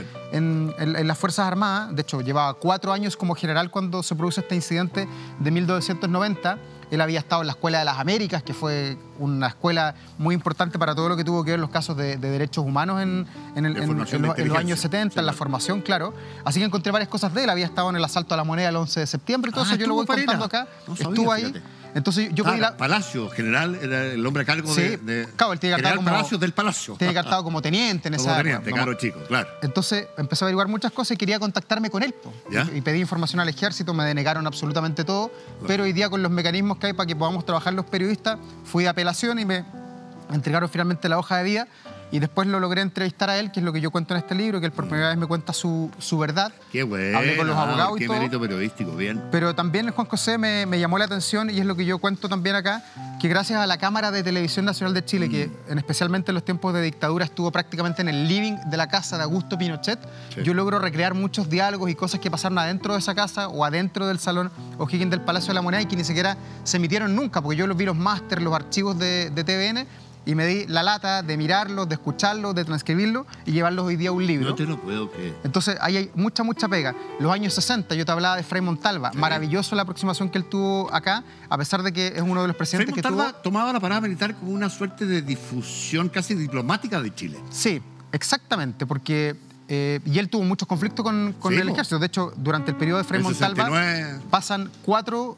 las Fuerzas Armadas. De hecho, llevaba 4 años como general cuando se produce este incidente de 1990. Él había estado en la Escuela de las Américas, que fue una escuela muy importante para todo lo que tuvo que ver los casos de derechos humanos en los años 70, en la formación, claro. Así que encontré varias cosas de él. Había estado en el asalto a la moneda el 11 de septiembre, entonces yo lo voy contando acá. No sabía, estuvo ahí. fíjate. Entonces yo pedí Palacio, general, era el hombre a cargo Sí, de claro, él tiene general cartado Palacios del Palacio. Tiene cartado como teniente en Como esa teniente, época. caro chico, claro. Entonces empecé a averiguar muchas cosas y quería contactarme con él. Po. ¿Ya? Y pedí información al Ejército, me denegaron absolutamente todo. Pero hoy día, con los mecanismos que hay para que podamos trabajar los periodistas, fui de apelación y me entregaron finalmente la hoja de vida. Y después lo logré entrevistar a él, que es lo que yo cuento en este libro, que él por primera vez me cuenta su verdad. Qué bueno. Hablé con los abogados y qué todo. mérito periodístico, bien. Pero también Juan José me llamó la atención, y es lo que yo cuento también acá, que gracias a la Cámara de Televisión Nacional de Chile, que especialmente en los tiempos de dictadura estuvo prácticamente en el living de la casa de Augusto Pinochet, yo logro recrear muchos diálogos y cosas que pasaron adentro de esa casa o adentro del Salón O'Higgins del Palacio de la Moneda y que ni siquiera se emitieron nunca, porque yo los vi los máster, los archivos de TVN, y me di la lata de mirarlos, de escucharlos, de transcribirlos y llevarlos hoy día a un libro. No te lo puedo creer. Entonces, ahí hay mucha pega. Los años 60, yo te hablaba de Frei Montalva. Sí. Maravilloso la aproximación que él tuvo acá, a pesar de que es uno de los presidentes Frei que tuvo... Montalva tomaba la parada militar como una suerte de difusión casi diplomática de Chile. Sí, exactamente, porque... y él tuvo muchos conflictos con Sí, el ejército. De hecho, durante el periodo de Frei El Montalva 69. pasan 4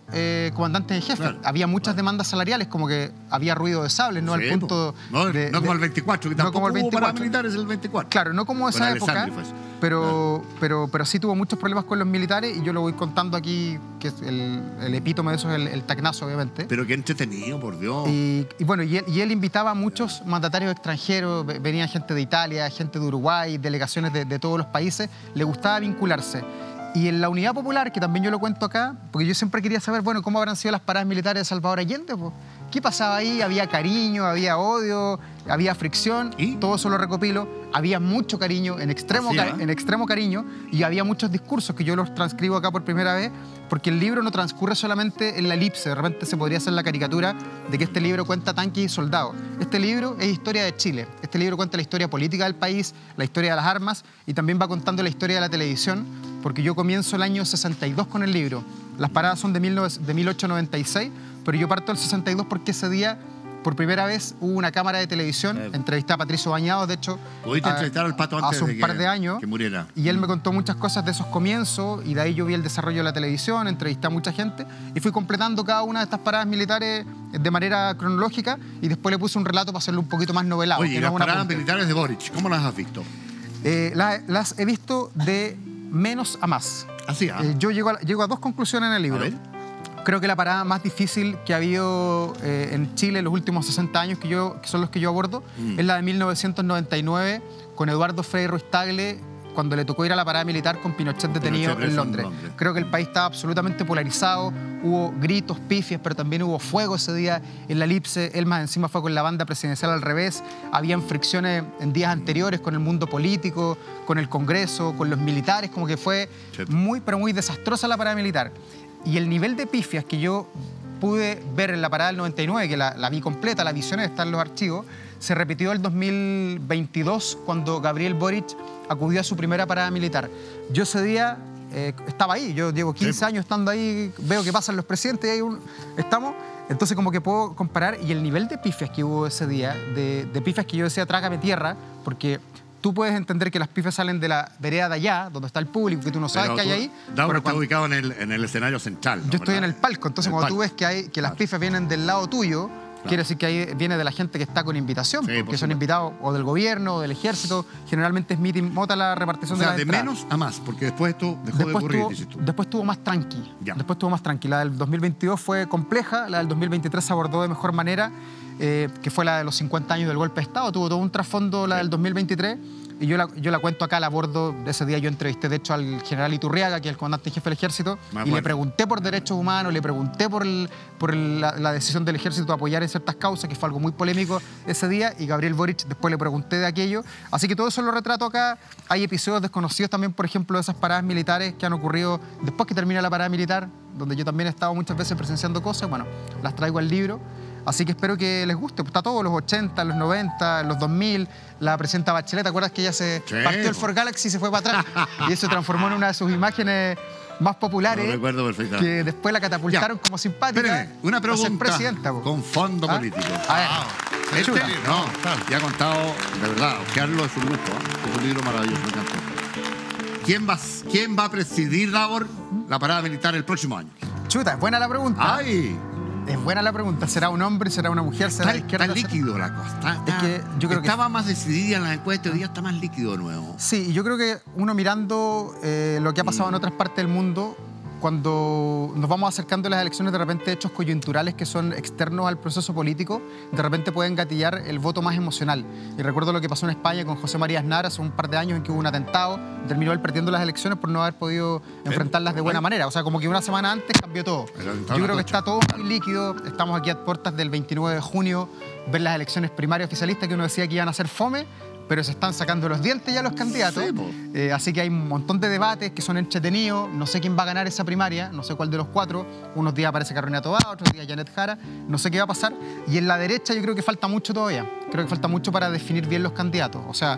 comandantes en jefe. Claro, Había muchas demandas salariales, como que había ruido de sables, no Sí, al punto no como el 24, que no tampoco como el hubo 24. paradas militares el 24. Claro, no como esa Con época. Alessandri fue eso. pero sí tuvo muchos problemas con los militares y yo lo voy contando aquí, que es el epítome de eso es el tacnazo, obviamente. Pero qué entretenido, por Dios. Y bueno, y él invitaba a muchos mandatarios extranjeros, venía gente de Italia, gente de Uruguay, delegaciones de todos los países, le gustaba vincularse. Y en la Unidad Popular, que también yo lo cuento acá, porque yo siempre quería saber, bueno, cómo habrán sido las paradas militares de Salvador Allende, pues. ¿Qué pasaba ahí? Había cariño, había odio, había fricción, ¿Y? todo eso lo recopilo. Había mucho cariño, en extremo cariño, y había muchos discursos que yo los transcribo acá por primera vez, porque el libro no transcurre solamente en la elipse. De repente se podría hacer la caricatura de que este libro cuenta tanques y soldados. Este libro es historia de Chile. Este libro cuenta la historia política del país, la historia de las armas, y también va contando la historia de la televisión, porque yo comienzo el año 62 con el libro. Las paradas son de 1896, pero yo parto del 62 porque ese día, por primera vez, hubo una cámara de televisión. Entrevisté a Patricio Bañados, de hecho, Pudiste entrevistar al Pato antes hace un de par de años, que muriera. y él me contó muchas cosas de esos comienzos, y de ahí yo vi el desarrollo de la televisión, entrevisté a mucha gente, y fui completando cada una de estas paradas militares de manera cronológica, y después le puse un relato para hacerlo un poquito más novelado. Oye, que las no es un paradas apunte. militares de Boric, ¿cómo las has visto? Las he visto de menos a más. Así, ¿ah? Yo llego a dos conclusiones en el libro. A ver. Creo que la parada más difícil que ha habido en Chile en los últimos 60 años, que son los que yo abordo, es la de 1999 con Eduardo Frei Ruiz Tagle, cuando le tocó ir a la parada militar con Pinochet detenido preso en Londres. Creo que el país estaba absolutamente polarizado, hubo gritos, pifias, pero también hubo fuego ese día en la elipse. Él más encima fue con la banda presidencial al revés. Habían fricciones en días anteriores con el mundo político, con el Congreso, con los militares, como que fue muy, pero muy desastrosa la parada militar. Y el nivel de pifias que yo pude ver en la parada del 99, que la vi completa, la visioné, está en los archivos, se repitió el 2022 cuando Gabriel Boric acudió a su primera parada militar. Yo ese día estaba ahí, yo llevo 15 años estando ahí, veo que pasan los presidentes y ahí estamos. Entonces como que puedo comparar, y el nivel de pifias que hubo ese día, de pifias que yo decía, trágame tierra, porque tú puedes entender que las pifias salen de la vereda de allá, donde está el público, que tú no sabes qué hay ahí. Dauro está ubicado en el escenario central, ¿no? Yo estoy en ¿verdad? el palco, entonces cuando tú ves que las pifias vienen del lado tuyo, quiere decir que ahí viene de la gente que está con invitación, Sí, porque son invitados o del gobierno o del ejército. Generalmente es meeting mota la repartición O sea, de de las entradas. menos a más, porque después esto dejó de ocurrir, dices tú. Después estuvo más tranqui. Ya. Después estuvo más tranqui. La del 2022 fue compleja, la del 2023 se abordó de mejor manera, que fue la de los 50 años del golpe de Estado. Tuvo todo un trasfondo la del 2023. Y yo la cuento acá, la abordo. De ese día yo entrevisté, de hecho, al general Iturriaga, que es el comandante en jefe del ejército, y le pregunté por derechos humanos, le pregunté por la decisión del ejército de apoyar en ciertas causas, que fue algo muy polémico ese día, y Gabriel Boric después le pregunté de aquello. Así que todo eso lo retrato acá. Hay episodios desconocidos también, por ejemplo, de esas paradas militares que han ocurrido después que termina la parada militar, donde yo también he estado muchas veces presenciando cosas. Bueno, las traigo al libro. Así que espero que les guste. Está todo, los 80, los 90, los 2000. La presidenta Bachelet, ¿te acuerdas que ella partió el For Galaxy y se fue para atrás? Y eso se transformó en una de sus imágenes más populares. Lo recuerdo perfectamente. Que después la catapultaron como simpática. Espérame, una pregunta presidenta, con fondo político. A ver. Ya ha contado, de verdad, Carlos es un lujo, ¿eh? Es un libro maravilloso, me encantó. ¿Quién va a presidir, Davor, la parada militar el próximo año? Chuta, es buena la pregunta. ¡Ay! Es buena la pregunta. ¿Será un hombre? ¿Será una mujer? ¿Será de izquierda? Está líquido la cosa. Es que yo creo que estaba más decidida en la encuesta, hoy día está más líquido de nuevo. Sí, y yo creo que uno mirando lo que ha pasado en otras partes del mundo, cuando nos vamos acercando a las elecciones, de repente hechos coyunturales que son externos al proceso político, de repente pueden gatillar el voto más emocional. Y recuerdo lo que pasó en España con José María Aznar hace un par de años, en que hubo un atentado, terminó él perdiendo las elecciones por no haber podido enfrentarlas de buena manera. O sea, como que una semana antes cambió todo. Yo creo que está todo muy líquido. Estamos aquí a puertas del 29 de junio, ver las elecciones primarias oficialistas que uno decía que iban a ser fome, pero se están sacando los dientes ya los candidatos. Sí, así que hay un montón de debates que son entretenidos. No sé quién va a ganar esa primaria, no sé cuál de los cuatro. Unos días aparece Carolina Tobar, otros días Janet Jara. No sé qué va a pasar. Y en la derecha yo creo que falta mucho todavía. Creo que falta mucho para definir bien los candidatos. O sea,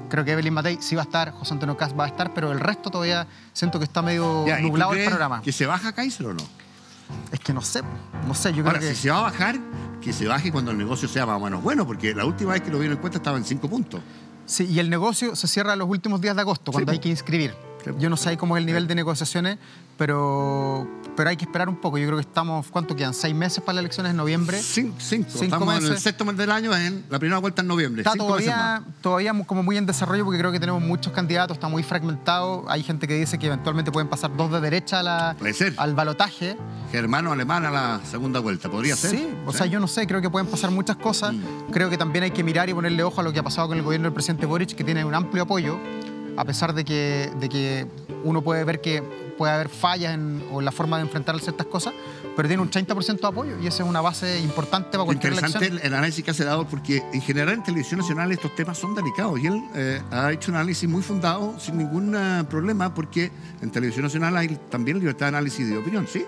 creo que Evelyn Matei sí va a estar, José Antonio Kast va a estar, pero el resto todavía siento que está medio nublado el panorama. ¿Que se baja Kaiser o no? Es que no sé, yo creo Ahora, que... si se va a bajar, que se baje cuando el negocio sea más o menos bueno, porque la última vez que lo vi en encuesta estaba en 5 puntos. Sí, y el negocio se cierra los últimos días de agosto, cuando hay que inscribir. Yo no sé ahí cómo es el nivel de negociaciones, pero hay que esperar un poco. Yo creo que estamos, ¿cuánto quedan? 6 meses para las elecciones en noviembre. Cinco. 5 Estamos meses. en el sexto mes del año, en la primera vuelta en noviembre. Está 5 meses más. todavía como muy en desarrollo porque creo que tenemos muchos candidatos, está muy fragmentado. Hay gente que dice que eventualmente pueden pasar 2 de derecha Puede ser. al balotaje. Germano-alemán a la segunda vuelta, podría ser. Sí, o sea, yo no sé, creo que pueden pasar muchas cosas. Creo que también hay que mirar y ponerle ojo a lo que ha pasado con el gobierno del presidente Boric, que tiene un amplio apoyo, a pesar de que uno puede ver que puede haber fallas en la forma de enfrentar ciertas cosas, pero tiene un 30% de apoyo y esa es una base importante para cualquier Interesante elección. el análisis que hace Davor, porque en general en Televisión Nacional estos temas son delicados y él ha hecho un análisis muy fundado sin ningún problema, porque en Televisión Nacional hay también libertad de análisis y de opinión, ¿sí?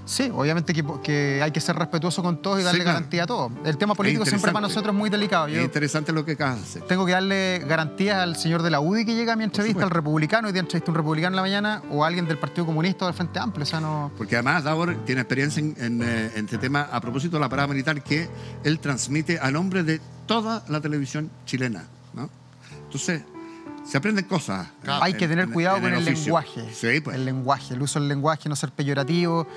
Sí, obviamente que hay que ser respetuoso con todos y darle Sí, claro. garantía a todos. El tema político siempre para nosotros es muy delicado. Es Yo interesante lo que acabas de hacer. tengo que darle garantías al señor de la UDI que llega a mi entrevista, al republicano, hoy día entrevisté a un republicano en la mañana, o a alguien del Partido Comunista o del Frente Amplio. O sea, no... Porque además Davor tiene experiencia en este tema a propósito de la parada militar que él transmite a nombre de toda la televisión chilena, ¿no? Entonces, se aprenden cosas. Hay que tener cuidado con el oficio. lenguaje. Sí, pues. El lenguaje, el uso del lenguaje, no ser peyorativo.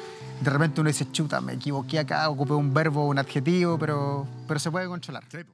De repente uno dice, chuta, me equivoqué acá, ocupé un verbo o un adjetivo, pero se puede controlar. Sí, pues.